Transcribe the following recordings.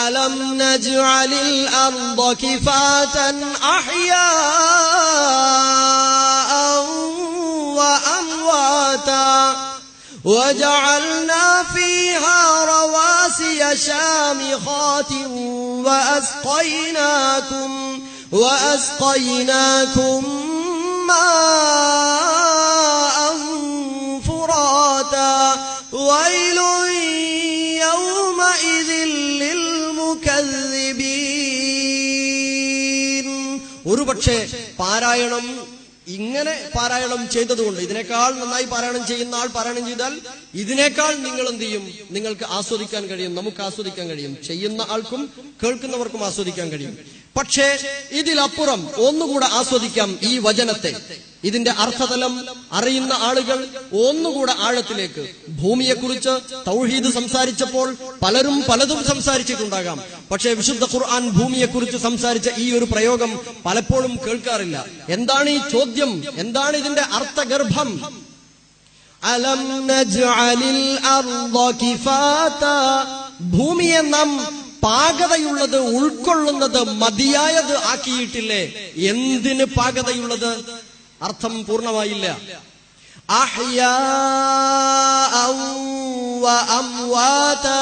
അലം നജ്അലിൽ Arda കിഫാതൻ അഹ്യാഅൻ വഅംവാതാ وجعلنا فيها رواسي شامخات وأسقيناكم ماء فراتا ويل يومئذ للمكذبين. ഒരുപക്ഷേ പാരായണം ഇങ്ങനെ പാരായണം ചെയ്തതുകൊണ്ട്, ഇതിനേക്കാൾ നന്നായി പാരായണം ചെയ്യുന്ന ആൾ പാരായണം ചെയ്താൽ ഇതിനേക്കാൾ നിങ്ങൾ എന്ത് ചെയ്യും? നിങ്ങൾക്ക് ആസ്വദിക്കാൻ കഴിയും, നമുക്ക് ആസ്വദിക്കാൻ കഴിയും, ചെയ്യുന്ന ആൾക്കും കേൾക്കുന്നവർക്കും ആസ്വദിക്കാൻ കഴിയും. പക്ഷേ ഇതിലപ്പുറം ഒന്നുകൂടെ ആസ്വദിക്കാം ഈ വചനത്തെ. ഇതിന്റെ അർത്ഥതലം അറിയുന്ന ആളുകൾ ഒന്നുകൂടെ ആഴത്തിലേക്ക്, ഭൂമിയെക്കുറിച്ച് തൗഹീദ് സംസാരിച്ചപ്പോൾ പലരും പലതും സംസാരിച്ചിട്ടുണ്ടാകാം. പക്ഷേ വിശുദ്ധ ഖുർആൻ ഭൂമിയെക്കുറിച്ച് സംസാരിച്ച ഈ ഒരു പ്രയോഗം പലപ്പോഴും കേൾക്കാറില്ല. എന്താണ് ഈ ചോദ്യം? എന്താണ് ഇതിന്റെ അർത്ഥഗർഭം? അലം നജ്അലിൽ അർദ കിഫാതാ, ഭൂമിയെ നാം പാകതയുള്ളത്, ഉൾക്കൊള്ളുന്നത്, മതിയായത് ആക്കിയിട്ടില്ലേ? എന്തിന് പാകതയുള്ളത്? അർത്ഥം പൂർണ്ണമായില്ല. അഹ്യാഅൻ വഅംവാതാ,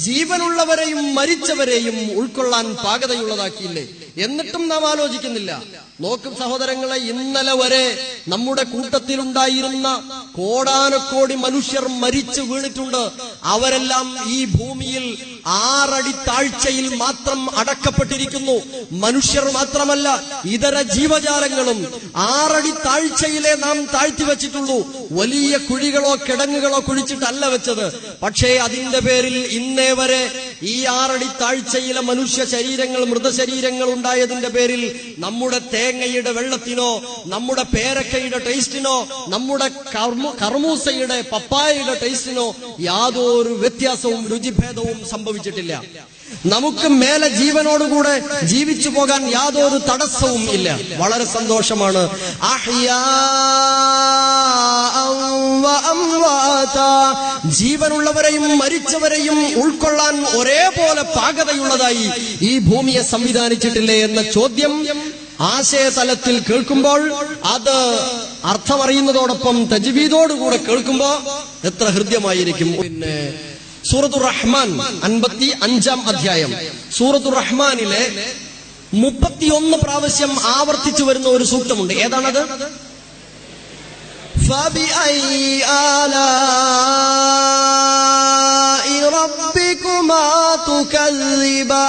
ജീവനുള്ളവരെയും മരിച്ചവരെയും ഉൾക്കൊള്ളാൻ പാകതയുള്ളതാക്കിയില്ലേ? എന്നിട്ടും നാം ആലോചിക്കുന്നില്ല. നോക്കും സഹോദരങ്ങളെ, ഇന്നലെ വരെ നമ്മുടെ കൂട്ടത്തിലുണ്ടായിരുന്ന കോടാനക്കോടി മനുഷ്യർ മരിച്ചു വീണിട്ടുണ്ട്. അവരെല്ലാം ഈ ഭൂമിയിൽ 6 അടി താഴ്ചയിൽ മാത്രം അടക്കപ്പെട്ടിരിക്കുന്നു. മനുഷ്യർ മാത്രമല്ല, ഇതര ജീവജാലങ്ങളും 6 അടി താഴ്ചയിലെ നാം താഴ്ത്തി വെച്ചിട്ടുള്ളൂ. വലിയ കുഴികളോ കിടങ്ങുകളോ കുഴിച്ചിട്ടല്ല വെച്ചത്. പക്ഷേ അതിന്റെ പേരിൽ ഇന്നേ വരെ ഈ 6 അടി താഴ്ചയിലെ മനുഷ്യ ശരീരങ്ങൾ, മൃതശരീരങ്ങൾ ഉണ്ടായതിന്റെ പേരിൽ നമ്മുടെ തേങ്ങയുടെ വെള്ളത്തിനോ, നമ്മുടെ പേരക്കയുടെ ടേസ്റ്റിനോ, നമ്മുടെ കർമൂസയുടെ പപ്പായയുടെ ടേസ്റ്റിനോ യാതൊരു വ്യത്യാസവും രുചിഭേദവും സംഭവിച്ചിട്ടില്ല. നമുക്ക് മേലെ ജീവനോടുകൂടെ ജീവിച്ചു പോകാൻ യാതൊരു തടസ്സവും ഇല്ല. വളരെ സന്തോഷമാണ്. ജീവനുള്ളവരെയും മരിച്ചവരെയും ഉൾക്കൊള്ളാൻ ഒരേപോലെ പാകതയുള്ളതായി ഈ ഭൂമിയെ സംവിധാനിച്ചിട്ടില്ലേ എന്ന ചോദ്യം ആശയതലത്തിൽ കേൾക്കുമ്പോൾ, അത് അർത്ഥമറിയുന്നതോടൊപ്പം തജ്വീദോടുകൂടെ കേൾക്കുമ്പോ എത്ര ഹൃദ്യമായിരിക്കും. പിന്നെ സൂറത്തുർ റഹ്മാൻ 55-ാം അധ്യായം, സൂറത്തുർ റഹ്മാനിലെ 31 പ്രാവശ്യം ആവർത്തിച്ചു വരുന്ന ഒരു സൂക്തമുണ്ട്. ഏതാണത്? ഫബിഅയ്യി ആലാഇ റബ്ബികുമാ തുകദ്ദിബാൻ.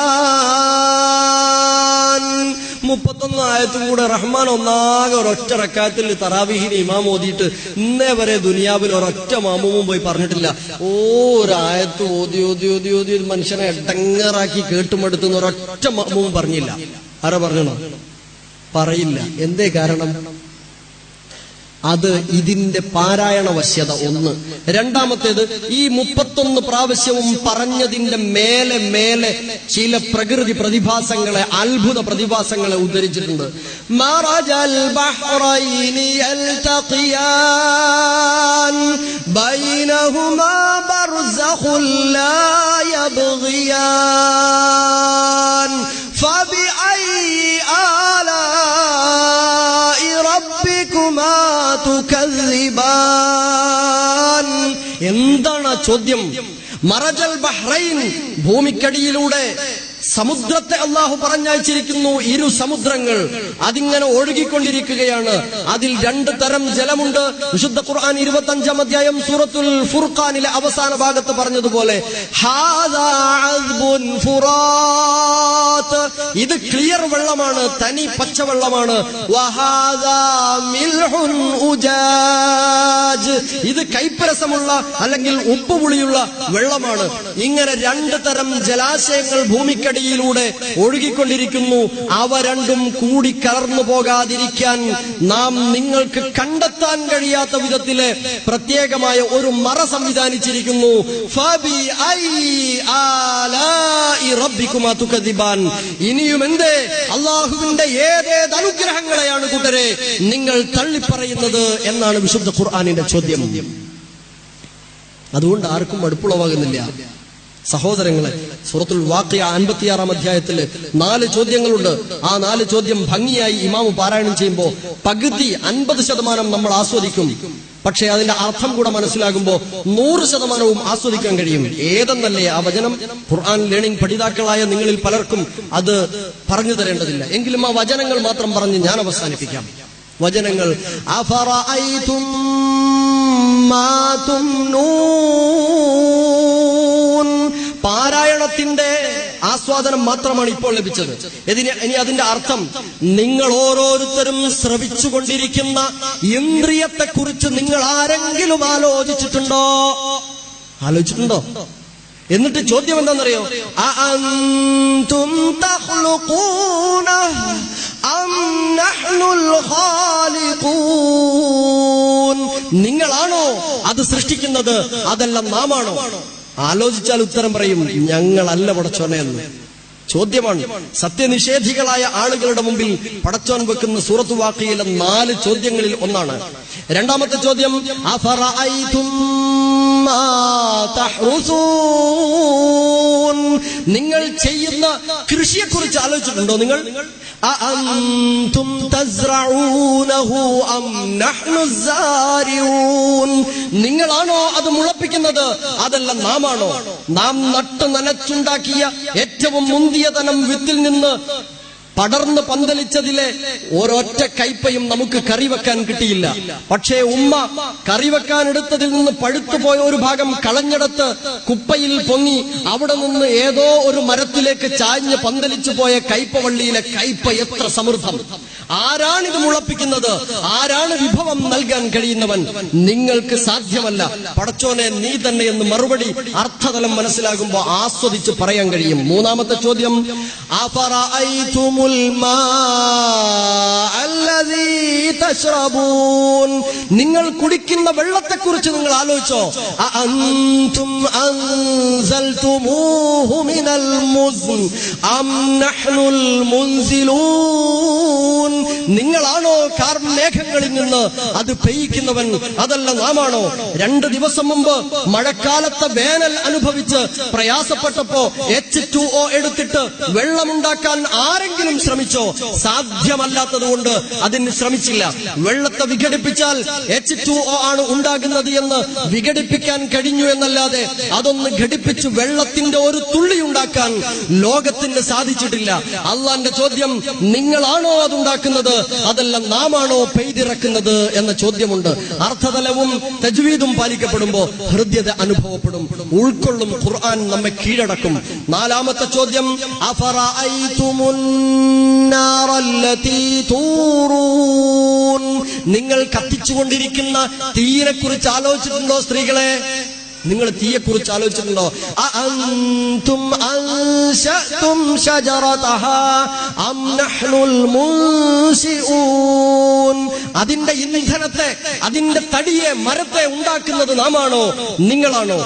31 ആയത്തും കൂടെ റഹ്മാൻ ഒന്നാകെ ഒരൊറ്റ റക്അത്തിൽ തറാവീഹിന് ഇമാം ഓതിയിട്ട് ഇന്നേ വരെ ദുനിയാവിൽ ഒരൊറ്റ മാമൂമും പോയി പറഞ്ഞിട്ടില്ല. ഒരായത്ത് ഓതി ഓതി ഓതി ഓതി മനുഷ്യനെ എടങ്ങേറാക്കി കേട്ടുമെടുത്തുന്ന ഒരൊറ്റ മാമൂമും പറഞ്ഞില്ല. ആരാ പറഞ്ഞോ? പറയില്ല. എന്തേ കാരണം? അത് ഇതിന്റെ പാരായണ വശ്യത ഒന്ന്. രണ്ടാമത്തേത്, ഈ 31 പ്രാവശ്യവും പറഞ്ഞതിന്റെ മേലെ മേലെ ചില പ്രകൃതി പ്രതിഭാസങ്ങളെ, അത്ഭുത പ്രതിഭാസങ്ങളെ ഉദ്ധരിച്ചിട്ടുണ്ട്. മറജൽ ബഹ്റൈനി യൽതഖിയാൻ ബൈനഹുമാ ബർസഖുൻ ലാ യബ്ഗിയാൻ ഫബിഅയ്യി ആലാഇ റബ്ബികുമാ തുകദ്ദിബാൻ. എന്താണ് ആ ചോദ്യം? മറജൽ ബഹ്റൈൻ, ഭൂമിക്കടിയിലൂടെ സമുദ്രത്തെ അള്ളാഹു പറഞ്ഞയച്ചിരിക്കുന്നു. 2 സമുദ്രങ്ങൾ അതിങ്ങനെ ഒഴുകിക്കൊണ്ടിരിക്കുകയാണ്. അതിൽ 2 തരം ജലമുണ്ട്. വിശുദ്ധ ഖുർആൻ 25-ാം അധ്യായം സൂറത്തുൽ ഫുർഖാനിലെ അവസാന ഭാഗത്ത് പറഞ്ഞതുപോലെ, ഹാദാ അദ്ബുൻ ഫുറാത്ത്, ഇത് ക്ലിയർ വെള്ളമാണ്, തനി പച്ചവെള്ളമാണ്. വഹാദാ മിൽഹുൻ ഉജാജ്, ഇത് കൈപ്പരസമുള്ള അല്ലെങ്കിൽ ഉപ്പുപുളിയുള്ള വെള്ളമാണ്. ഇങ്ങനെ 2 തരം ജലാശയങ്ങൾ ഭൂമിക്കടിയിലൂടെ ഒഴുകിക്കൊണ്ടിരിക്കുന്നു. അവ രണ്ടും കൂടി കലർന്നു പോകാതിരിക്കാൻ നാം നിങ്ങൾക്ക് കണ്ടെത്താൻ കഴിയാത്ത വിധത്തിലെ പ്രത്യേകമായ ഒരു മറ സംവിധാനിച്ചിരിക്കുന്നു. ഇനിയും എന്തേ അള്ളാഹുവിന്റെ ഏതേത് അനുഗ്രഹങ്ങളെയാണ് കൂട്ടരെ നിങ്ങൾ തള്ളിപ്പറയുന്നത് എന്നാണ് വിശുദ്ധ ഖുർആനിന്റെ ചോദ്യം. അതുകൊണ്ട് ആർക്കും മടുപ്പുളവാകുന്നില്ല. സഹോദരങ്ങളെ, സൂറത്തുൽ വാഖിയ 56-ാം അധ്യായത്തില് 4 ചോദ്യങ്ങളുണ്ട്. ആ 4 ചോദ്യം ഭംഗിയായി ഇമാമ് പാരായണം ചെയ്യുമ്പോൾ പകുതി 50% നമ്മൾ ആസ്വദിക്കും. പക്ഷെ അതിന്റെ അർത്ഥം കൂടെ മനസ്സിലാകുമ്പോൾ 100% ആസ്വദിക്കാൻ കഴിയും. ഏതെന്നല്ലേ ആ വചനം? ഖുർആൻ ലേണിംഗ് പഠിതാക്കളായ നിങ്ങളിൽ പലർക്കും അത് പറഞ്ഞു തരേണ്ടതില്ല. എങ്കിലും ആ വചനങ്ങൾ മാത്രം പറഞ്ഞ് ഞാൻ അവസാനിപ്പിക്കാം. വചനങ്ങൾ: അഫറഅയ്തും മാ തുംനൂൻ. പാരായണത്തിന്റെ ആസ്വാദനം മാത്രമാണ് ഇപ്പോൾ ലഭിച്ചത്. ഇനി അതിന്റെ അർത്ഥം, നിങ്ങൾ ഓരോരുത്തരും ശ്രവിച്ചുകൊണ്ടിരിക്കുന്ന ഇന്ദ്രിയത്തെക്കുറിച്ച് നിങ്ങൾ ആരെങ്കിലും ആലോചിച്ചിട്ടുണ്ടോ? എന്നിട്ട് ചോദ്യം എന്താണെന്നറിയോ? അഅൻതും തഖ്ലുഖൂനഹു അം നഹ്നുൽ ഖാലിഖൂൻ. നിങ്ങളാണോ അത് സൃഷ്ടിക്കുന്നത്, അതല്ല നാമാണോ? ആലോചിച്ചാൽ ഉത്തരം പറയും, ഞങ്ങളല്ല പടച്ചോനെ എന്ന്. ചോദ്യമാണ്. സത്യനിഷേധികളായ ആളുകളുടെ മുമ്പിൽ പടച്ചോൻ വെക്കുന്ന സൂറത്തു വാഖിയയിലെ 4 ചോദ്യങ്ങളിൽ ഒന്നാണ്. രണ്ടാമത്തെ ചോദ്യം: അഫറഅയ്തും മാ തഹ്റുസൂൻ. നിങ്ങൾ ചെയ്യുന്ന കൃഷിയെക്കുറിച്ച് ആലോചിച്ചിട്ടുണ്ടോ? നിങ്ങൾ അഅൻതും തസ്റഊനഹു അം നഹ്നു സാരിഊൻ. നിങ്ങളാണോ അത് മുളപ്പിക്കുന്നത്, അതല്ല നാമാണോ? നാം നട്ടു നനച്ചുണ്ടാക്കിയ ഏറ്റവും മുന്തിയ തനം വിത്തിൽ നിന്ന് പടർന്ന് പന്തലിച്ചതിലെ ഒരൊറ്റ കയ്പയും നമുക്ക് കറിവെക്കാൻ കിട്ടിയില്ല. പക്ഷേ ഉമ്മ കറിവെക്കാൻ എടുത്തതിൽ നിന്ന് പഴുത്തുപോയ ഒരു ഭാഗം കളഞ്ഞെടുത്ത് കുപ്പയിൽ പൊങ്ങി അവിടെ നിന്ന് ഏതോ ഒരു മരത്തിലേക്ക് ചാഞ്ഞ് പന്തലിച്ചു പോയ കയ്പവള്ളിയിലെ കയ്പ എത്ര സമൃദ്ധം! ആരാണിത് മുളപ്പിക്കുന്നത്? ആരാണ് വിഭവം നൽകാൻ കഴിയുന്നവൻ? നിങ്ങൾക്ക് സാധ്യമല്ല, പടച്ചോനെ നീ തന്നെ എന്ന് മറുപടി അർത്ഥതലം മനസ്സിലാകുമ്പോൾ ആസ്വദിച്ച് പറയാൻ കഴിയും. മൂന്നാമത്തെ ചോദ്യം: അഫറഅയ്തുമുൽ മാഅ അല്ലദീ തശ്റബൂൻ. നിങ്ങൾ കുടിക്കുന്ന വെള്ളത്തെക്കുറിച്ച് നിങ്ങൾ ആലോചിച്ചോ? അഅൻതും അൻസൽതുമൂഹു മിനൽ മുസ്ൻ അം നഹ്നുൽ മുൻസിലൂൻ. നിങ്ങളാണോ കാർമേഘങ്ങളിൽ നിന്ന് അത് പെയ്യിക്കുന്നവൻ, അതല്ല നാമാണോ? 2 ദിവസം മുമ്പ് മഴക്കാലത്തെ വേനൽ അനുഭവിച്ച് പ്രയാസപ്പെട്ടപ്പോ H2O എടുത്തിട്ട് വെള്ളമുണ്ടാക്കാൻ ആരെങ്കിലും ശ്രമിച്ചോ? സാധ്യമല്ലാത്തതുകൊണ്ട് അതിന് ശ്രമിച്ചില്ല. വെള്ളത്തെ വിഘടിപ്പിച്ചാൽ H2O ആണ് ഉണ്ടാകുന്നത് എന്ന് വിഘടിപ്പിക്കാൻ കഴിഞ്ഞു എന്നല്ലാതെ അതൊന്ന് ഘടിപ്പിച്ച് വെള്ളത്തിന്റെ ഒരു തുള്ളി ഉണ്ടാക്കാൻ ലോകത്തിന് സാധിച്ചിട്ടില്ല. അള്ളാന്റെ ചോദ്യം: നിങ്ങളാണോ അതുണ്ടാക്കുന്നത്, അതല്ല നാമാണോ പെയ്തിറക്കുന്നത് എന്ന ചോദ്യമുണ്ട്. അർത്ഥതലവും തജ്വീദും പാലിക്കപ്പെടുമ്പോ ഹൃദ്യത അനുഭവപ്പെടും, ഉൾക്കൊള്ളും. ഖുർആൻ നമ്മെ കീഴടക്കും. നാലാമത്തെ ചോദ്യം: അഫറഅയ്തുമുൻ നാറല്ലതീ തൂറൂൻ. നിങ്ങൾ കത്തിച്ചുകൊണ്ടിരിക്കുന്ന തീയെ കുറിച്ച് ആലോചിച്ചിട്ടുണ്ടോ? സ്ത്രീകളെ, നിങ്ങൾ തീയെക്കുറിച്ച് ആലോചിച്ചിട്ടുണ്ടോ? അഅൻതും അൻശഅതും ശജറതഹാ അം നഹ്നുൽ മുൻസിഊൻ. അതിന്റെ ഇന്ധനത്തെ, അതിന്റെ തടിയെ, മരത്തെ ഉണ്ടാക്കുന്നത് നാമാണോ, നിങ്ങളാണോ?